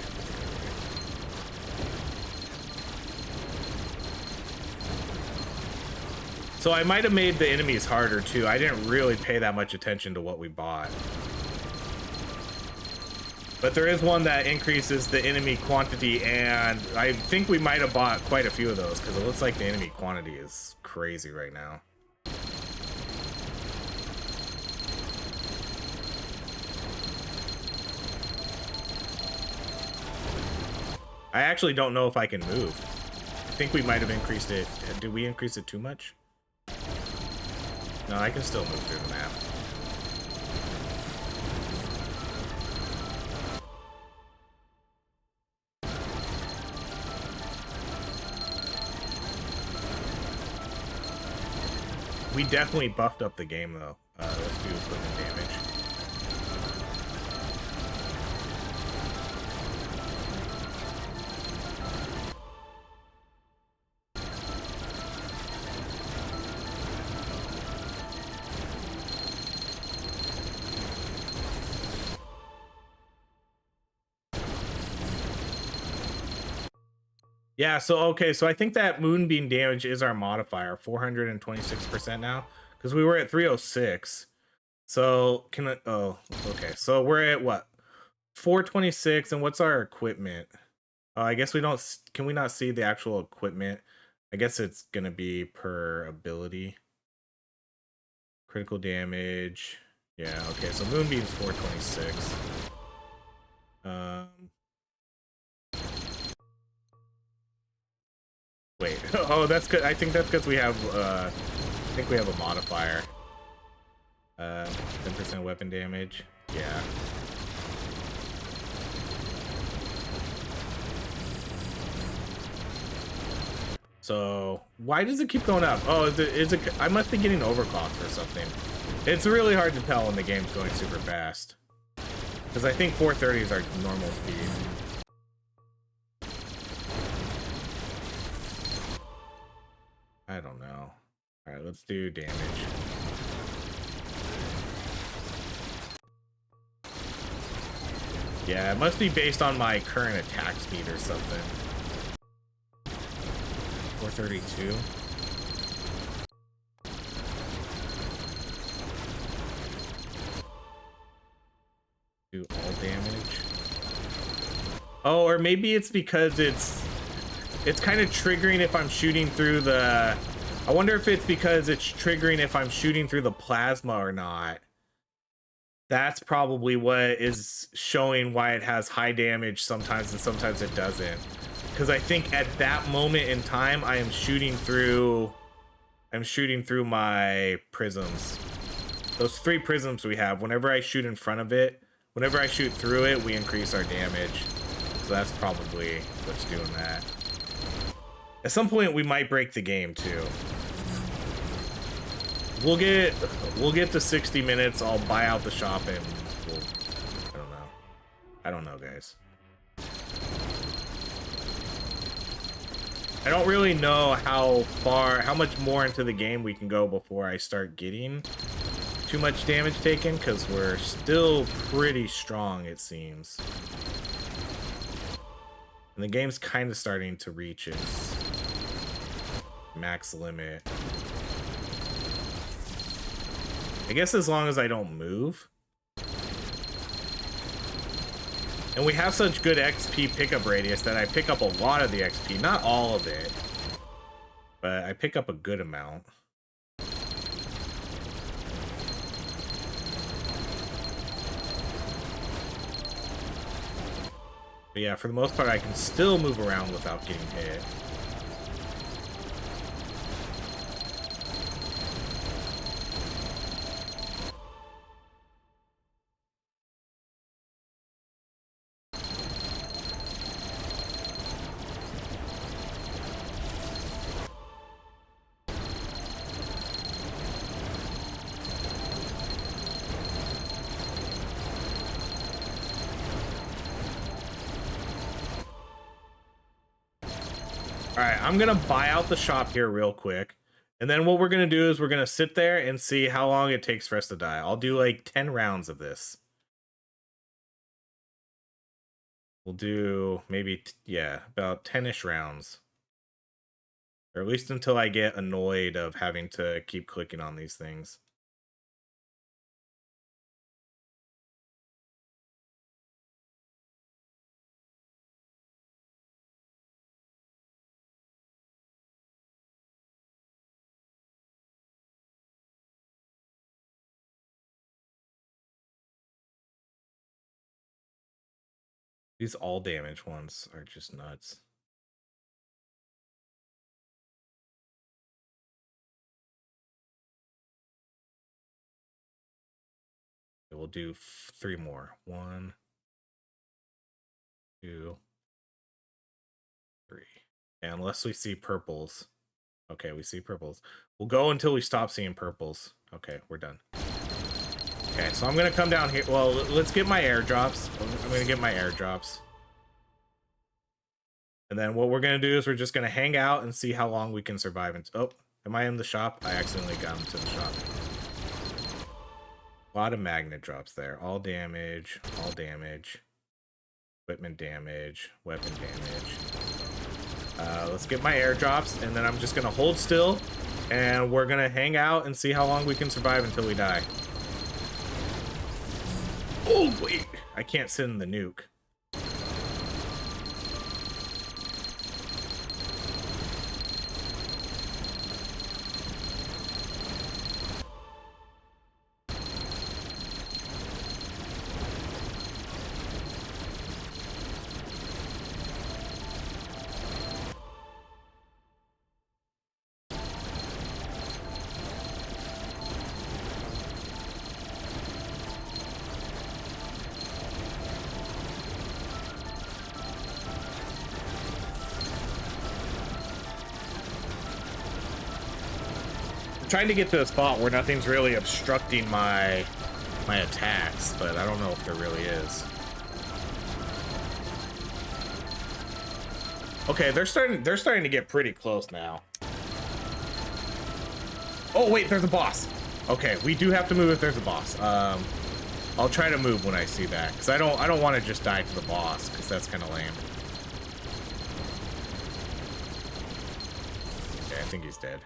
So I might have made the enemies harder too. I didn't really pay that much attention to what we bought. But there is one that increases the enemy quantity, and I think we might have bought quite a few of those because it looks like the enemy quantity is crazy right now. I actually don't know if I can move. I think we might have increased it. Did we increase it too much? No, I can still move through the map. We definitely buffed up the game, though. Let's do equipment damage. Yeah, so okay, so I think that moonbeam damage is our modifier, 426% now, because we were at 306. So can I, oh, okay, so we're at what? 426, and what's our equipment? I guess we don't, can we not see the actual equipment? I guess it's gonna be per ability. Critical damage. Yeah, okay, so moonbeam's 426. Wait, oh, that's good. I think that's because we have, I think we have a modifier. 10% weapon damage. Yeah. So why does it keep going up? Oh, is it? I must be getting overclocked or something. It's really hard to tell when the game's going super fast. Because I think 430 is our normal speed. I don't know. All right, let's do damage. Yeah, it must be based on my current attack speed or something. 432. Do all damage. Oh, or maybe it's because it's kind of triggering if I'm shooting through the... I wonder if it's because it's triggering if I'm shooting through the plasma or not. That's probably what is showing why it has high damage sometimes and sometimes it doesn't. Because I think at that moment in time, I am shooting through... I'm shooting through my prisms. Those 3 prisms we have, whenever I shoot in front of it, whenever I shoot through it, we increase our damage. So that's probably what's doing that. At some point, we might break the game, too. We'll get to 60 minutes, I'll buy out the shop, and we'll... I don't know. I don't know, guys. I don't really know how much more into the game we can go before I start getting too much damage taken, because we're still pretty strong, it seems. And the game's kind of starting to reach its max limit. I guess as long as I don't move. And we have such good XP pickup radius that I pick up a lot of the XP. Not all of it, but I pick up a good amount. But yeah, for the most part, I can still move around without getting hit. Alright, I'm gonna buy out the shop here real quick. And then what we're gonna do is we're gonna sit there and see how long it takes for us to die. I'll do like 10 rounds of this. We'll do maybe, yeah, about 10-ish rounds. Or at least until I get annoyed of having to keep clicking on these things. These all damage ones are just nuts. We'll do 3 more. 1, 2, 3. And unless we see purples. Okay, we see purples. We'll go until we stop seeing purples. Okay, we're done. Okay, so I'm gonna come down here. Well, let's get my airdrops. I'm gonna get my airdrops. And then what we're gonna do is we're just gonna hang out and see how long we can survive. Oh, am I in the shop? I accidentally got into the shop. A lot of magnet drops there. All damage, all damage. Equipment damage, weapon damage. Let's get my airdrops, and then I'm just gonna hold still, and we're gonna hang out and see how long we can survive until we die. Oh, wait. I can't sit in the nuke. Trying to get to a spot where nothing's really obstructing my attacks, but I don't know if there really is. Okay, they're starting to get pretty close now. Oh wait, there's a boss. Okay, we do have to move if there's a boss. I'll try to move when I see that, because I don't want to just die to the boss, because that's kind of lame. Okay, I think he's dead.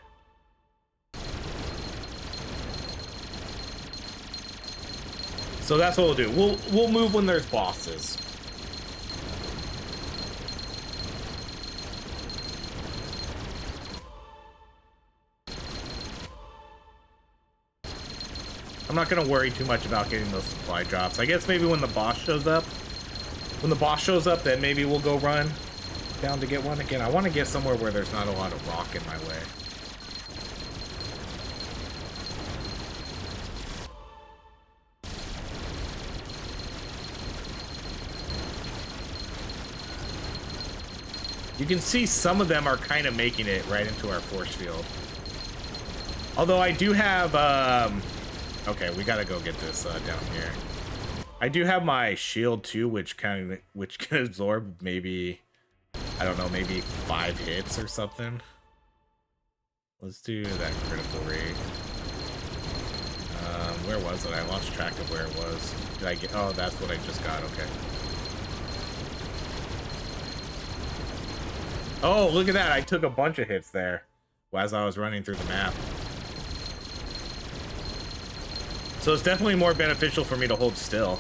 So that's what we'll do. We'll move when there's bosses. I'm not gonna worry too much about getting those supply drops. I guess maybe when the boss shows up. When the boss shows up, then maybe we'll go run down to get one again. I want to get somewhere where there's not a lot of rock in my way. You can see some of them are kind of making it right into our force field. Although I do have, okay, we gotta go get this down here. I do have my shield too, which can absorb maybe, I don't know, maybe 5 hits or something. Let's do that critical rate. Where was it? I lost track of where it was. Did I get? Oh, that's what I just got. Okay. Oh, look at that. I took a bunch of hits there as I was running through the map. So it's definitely more beneficial for me to hold still.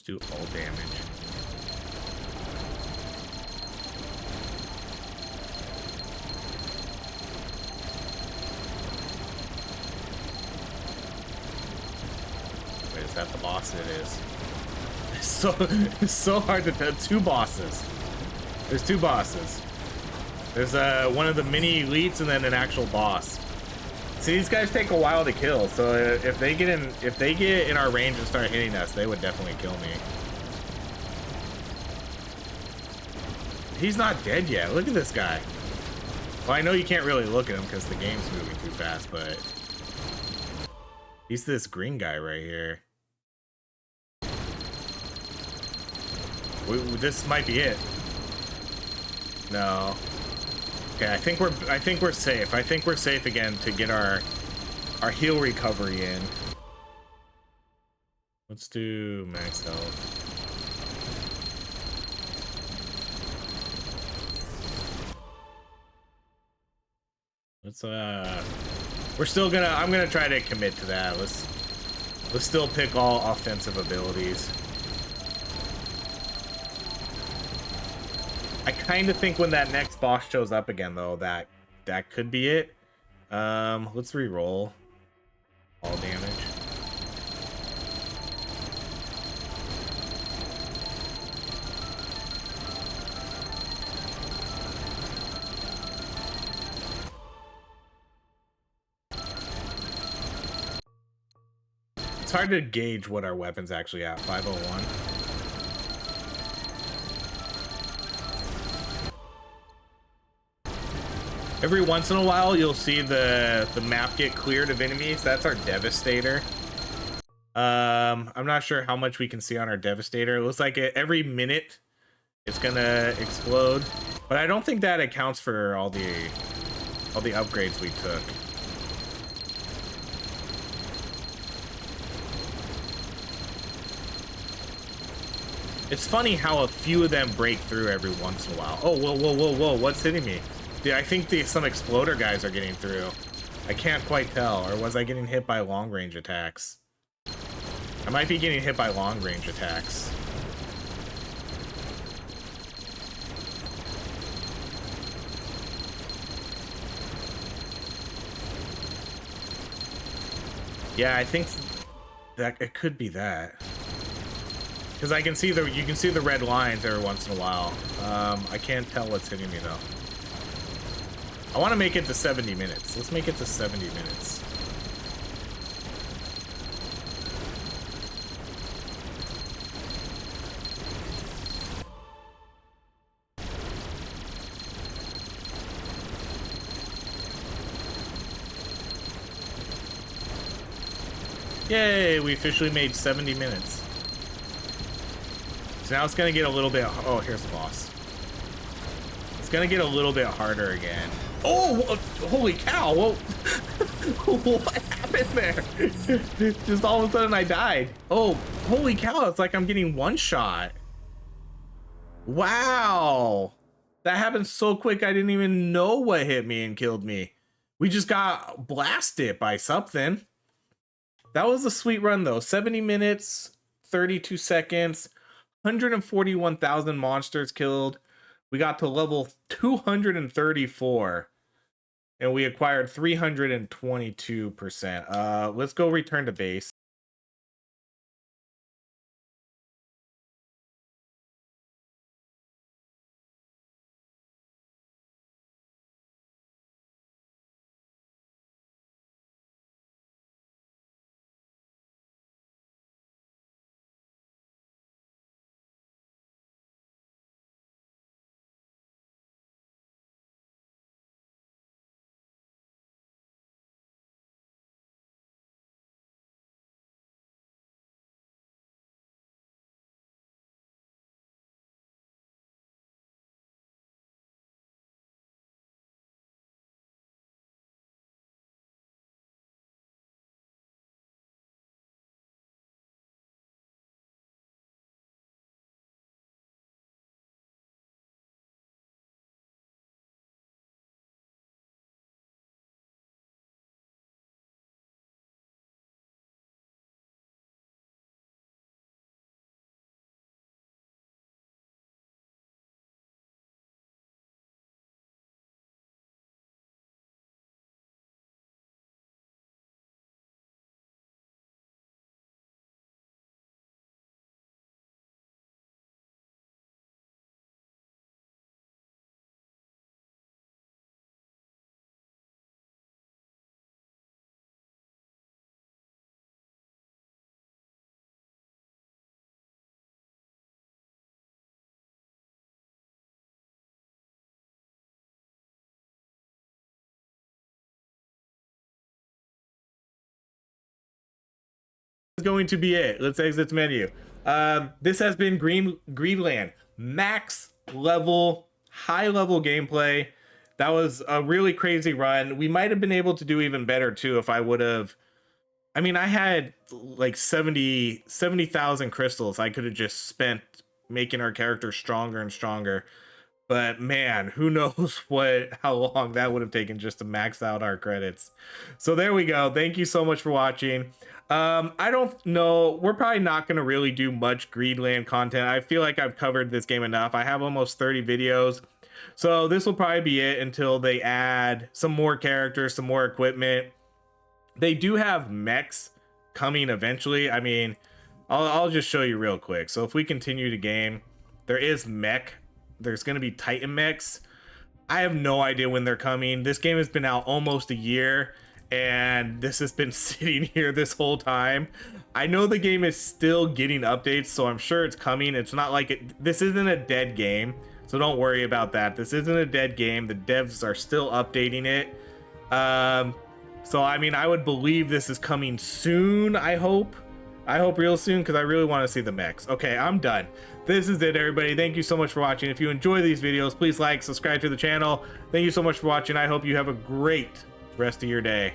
Do all damage. Wait, is that the boss? It is. It's so hard to tell. 2 bosses. There's 2 bosses. There's one of the mini elites and then an actual boss. See, these guys take a while to kill, so if they get in our range and start hitting us, they would definitely kill me. He's not dead yet. Look at this guy. Well, I know you can't really look at him because the game's moving too fast, but he's this green guy right here. This might be it. No. Okay, I think we're safe. I think we're safe again to get our heal recovery in. Let's do max health. Let's we're still gonna, I'm gonna try to commit to that. Let's still pick all offensive abilities. I kind of think when that next boss shows up again, though, that could be it. Let's re-roll all damage. It's hard to gauge what our weapon's actually at. 501. Every once in a while, you'll see the map get cleared of enemies. That's our Devastator. I'm not sure how much we can see on our Devastator. It looks like every minute it's gonna explode, but I don't think that accounts for all the upgrades we took. It's funny how a few of them break through every once in a while. Oh, whoa, whoa, whoa, whoa! What's hitting me? Yeah, I think some exploder guys are getting through. I can't quite tell. Or was I getting hit by long range attacks? I might be getting hit by long range attacks. Yeah, I think that it could be that. Because I can see you can see the red lines every once in a while. I can't tell what's hitting me though. I want to make it to 70 minutes. Let's make it to 70 minutes. Yay, we officially made 70 minutes. So now it's gonna get a little bit, oh, here's the boss. It's gonna get a little bit harder again. Oh, holy cow, whoa. What happened there? Just all of a sudden I died. Oh, holy cow, it's like I'm getting one shot. Wow. That happened so quick, I didn't even know what hit me and killed me. We just got blasted by something. That was a sweet run though. 70 minutes, 32 seconds, 141,000 monsters killed. We got to level 234 and we acquired 322%. Let's go return to base. Going to be it. Let's exit the menu. This has been Greedland. Max level, high level gameplay. That was a really crazy run. We might have been able to do even better too if I would have. I mean, I had like 70,000 crystals I could have just spent making our character stronger and stronger. But man, who knows how long that would have taken just to max out our credits. So there we go. Thank you so much for watching. I don't know. We're probably not going to really do much Greedland content. I feel like I've covered this game enough. I have almost 30 videos. So this will probably be it until they add some more characters, some more equipment. They do have mechs coming eventually. I mean, I'll just show you real quick. So if we continue the game, there is mech. There's going to be Titan mechs. I have no idea when they're coming. This game has been out almost a year, and this has been sitting here this whole time. I know the game is still getting updates, so I'm sure it's coming. It's not like this isn't a dead game, so don't worry about that. This isn't a dead game. The devs are still updating it. So I mean, I would believe this is coming soon. I hope real soon, because I really want to see the mechs. Okay, I'm done. This is it, everybody. Thank you so much for watching. If you enjoy these videos, please like, subscribe to the channel. Thank you so much for watching. I hope you have a great rest of your day.